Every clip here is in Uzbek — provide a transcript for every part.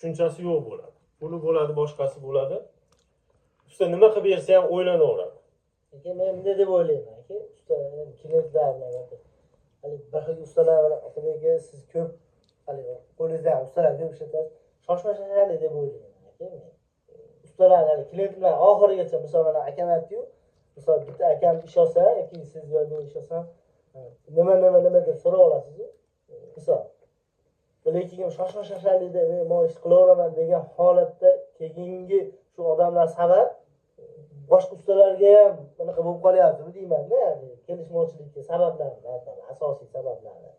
tushunchasi yo'q bo'ladi. Puli bo'ladi, boshqasi bo'ladi. Usta nima qilib bersa ham o'ylanaveradi. Lekin men bunday deb o'ylayman aka, usta klientlar bilan hali bir xil ustalar bilan aka siz ko'p hali qo'lingizda ustalar ko'p ishlatasiz. Shoshma shashali deb o'ylayman aka men. Ustalar hali klient bilan oxirigacha misol mana akam aytdi-yu, misol bitta akam ish olsa yoki siz yoki men ish olsam nima deb so'rab olasiz-ku. Misol lekin shoshma shashali deb men bu ishni qilaveraman degan holatda keyingi shu odamlar sabab boshqa ustalarga ham bunaqa bo'lib qolyapti deyman-da, kelishmovchilikka sabablarni aytaman, asosiy sabablarni.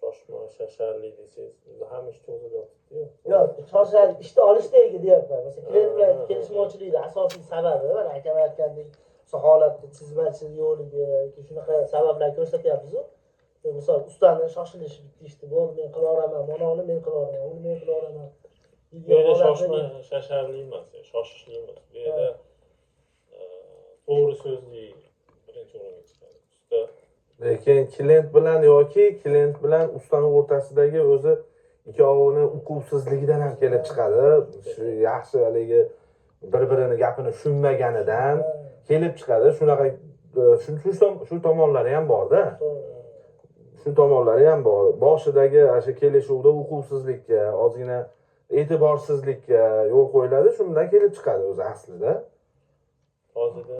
Shoshma shasharli desangiz, o'zi ham ish cho'zilyapti-ku. Yo'q, shoshali ishni olishdagi deyapman. Masalan, klient bilan kelishmovchilikning asosiy sababi mana akam aytgandek, shu holatda chizmachilik yo'qligi yoki shunaqa sabablar ko'rsatyapmiz-ku. Misol ustani shoshilish bitta ishni bo'ldi, men qilaveraman, mana uni men qilaveraman, uni men qilaveraman. Bu yerda shoshma shasharli emas, shoshishli emas. Bu yerda to'g'ri so'zli birinchi o'ringa chiqadi. Usta lekin klient bilan yoki klient bilan ustani o'rtasidagi o'zi ikkovini uquvsizligidan ham kelib chiqadi. Shu yaxshi haligi bir-birini gapini tushunmaganidan kelib chiqadi. Shunaqa shu tomonlari ham bor-da. Shu tomonlari ham bor. Boshidagi o'sha kelishuvda uquvsizlikka, ozgina e'tiborsizlikka yo'l qo'yiladi, shundan kelib chiqadi o'zi aslida. hozirda